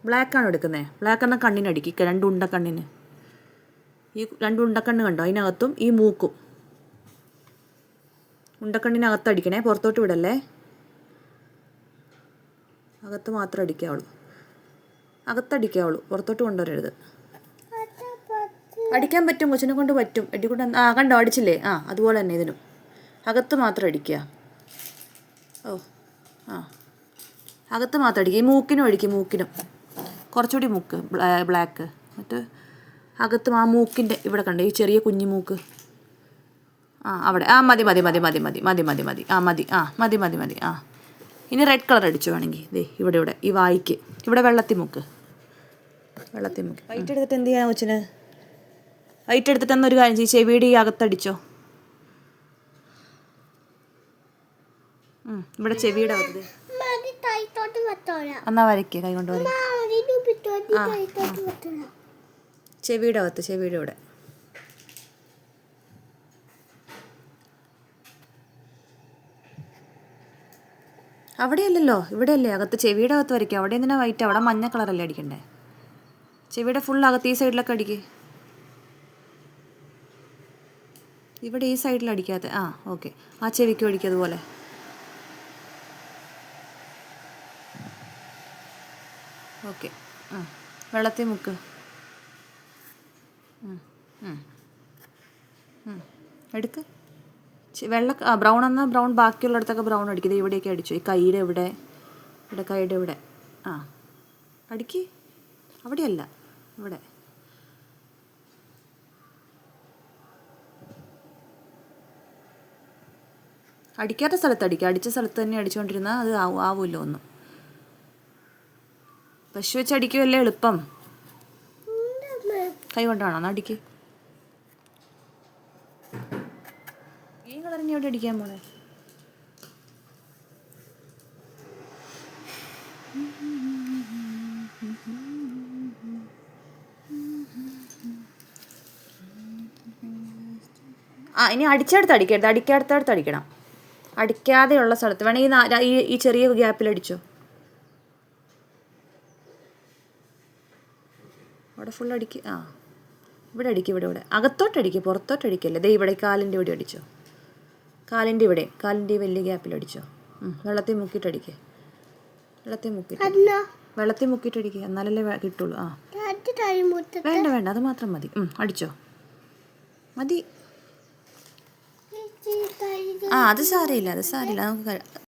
ബ്ലാക്കാണ് എടുക്കുന്നത്. ബ്ലാക്ക് എന്നാൽ കണ്ണിനടിക്കുക, 2 ഉണ്ടക്കണ്ണിന്. ഈ 2 ഉണ്ടക്കണ്ണ് കണ്ടോ, അതിനകത്തും ഈ മൂക്കും. ഉണ്ടക്കണ്ണിനകത്ത് അടിക്കണേ, പുറത്തോട്ട് വിടല്ലേ. അകത്ത് മാത്രം അടിക്കാവുള്ളൂ, അകത്തടിക്കാവുള്ളൂ, പുറത്തോട്ട് കൊണ്ടുവരരുത്. അടിക്കാൻ പറ്റും, കൊച്ചിനെ കൊണ്ട് പറ്റും. എടിക്കൊണ്ട് കണ്ടോ അടിച്ചില്ലേ? അതുപോലെ തന്നെ ഇതിനും അകത്ത് മാത്രം അടിക്കുക. അകത്ത് മാത്രം അടിക്കുക. ഈ മൂക്കിനും അടിക്കും, മൂക്കിനും കുറച്ചുകൂടി മൂക്ക് ബ്ലാക്ക്. എന്നിട്ട് അകത്ത് ആ മൂക്കിൻ്റെ ഇവിടെ കണ്ടോ, ഈ ചെറിയ കുഞ്ഞു മൂക്ക്. അവിടെ മതി മതി മതി മതി മതി മതി മതി മതി മതി മതി മതി മതി. ഇനി റെഡ് കളർ അടിച്ചു വേണമെങ്കിൽ. ദേ ഇവിടെ ഇവിടെ ഈ വായിക്ക് ഇവിടെ വെള്ളത്തി മുക്ക്. വൈറ്റ് എടുത്തിട്ട് എന്ത് ചെയ്യാൻ കൊച്ചിന്? വൈറ്റ് എടുത്തിട്ട് എന്നൊരു കാര്യം ചെയ്യും, ചെവിയുടെ ഈ അകത്തടിച്ചോ. ഇവിടെ ചെവിയുടെ അകത്ത് എന്നാ വരയ്ക്കുക, കൈ കൊണ്ട് വരയ്ക്കുക. ചെവിയുടെ അകത്ത്, ചെവിയുടെ ഇവിടെ. അവിടെയല്ലല്ലോ, ഇവിടെയല്ലേ അകത്ത്, ചെവിയുടെ അകത്ത് വരയ്ക്കുക. അവിടെ എന്തിനാ വൈറ്റ്? അവിടെ മഞ്ഞ കളറല്ലേ അടിക്കണ്ടേ? ചെവിയുടെ ഫുൾ അകത്ത് ഈ സൈഡിലൊക്കെ അടിക്കുക. ഇവിടെ ഈ സൈഡിൽ അടിക്കാത്ത. ഓക്കെ. ആ ചെവിക്കും അടിക്കുക അതുപോലെ. ഓക്കെ. വെള്ളത്തിൽ മുക്ക്. എടുക്ക്. വെള്ള ബ്രൗൺ എന്നാൽ ബ്രൗൺ, ബാക്കിയുള്ളിടത്തൊക്കെ ബ്രൗൺ അടിക്കുന്നത്. ഇവിടെയൊക്കെ അടിച്ചു, ഈ കൈയുടെ ഇവിടെ, ഇവിടെ കൈയുടെ ഇവിടെ. അടിക്ക്. അവിടെയല്ല, ഇവിടെ. അടിക്കാത്ത സ്ഥലത്ത് അടിക്കുക. അടിച്ച സ്ഥലത്ത് തന്നെ അടിച്ചുകൊണ്ടിരുന്നാൽ അത് ആവുമല്ലോ ഒന്നും. പശു വെച്ച് അടിക്കുമല്ലേ എളുപ്പം. കൈ കൊണ്ടാണോ? എന്നാൽ അടിക്ക്. ഈ കളറിന് എവിടെ അടിക്കാൻ പോണേ? ഇനി അടിച്ചെടുത്ത് അടിക്കരുത്, അടിക്കാത്തടുത്ത് അടിക്കണം. അടിക്കാതെയുള്ള സ്ഥലത്ത് വേണമെങ്കിൽ ഈ ചെറിയ ഗ്യാപ്പിൽ അടിച്ചോ. അവിടെ ഫുൾ അടിക്ക്. ഇവിടെ അടിക്കുക, ഇവിടെ ഇവിടെ. അകത്തോട്ടടിക്കുക, പുറത്തോട്ടടിക്കല്ലേ. ദേ ഇവിടെ കാലിൻ്റെ ഇവിടെ അടിച്ചോ. കാലിൻ്റെ ഇവിടെ, കാലിൻ്റെ ഈ വലിയ ഗ്യാപ്പിൽ അടിച്ചോ. വെള്ളത്തിൽ മുക്കിയിട്ടടിക്കുക. വെള്ളത്തിൽ മുക്കിയിട്ടടിക്കുക, എന്നാലല്ലേ കിട്ടുള്ളൂ. വേണ്ട വേണ്ട, അത് മാത്രം മതി. അടിച്ചോ, മതി. അത് സാരമില്ല, നമുക്ക്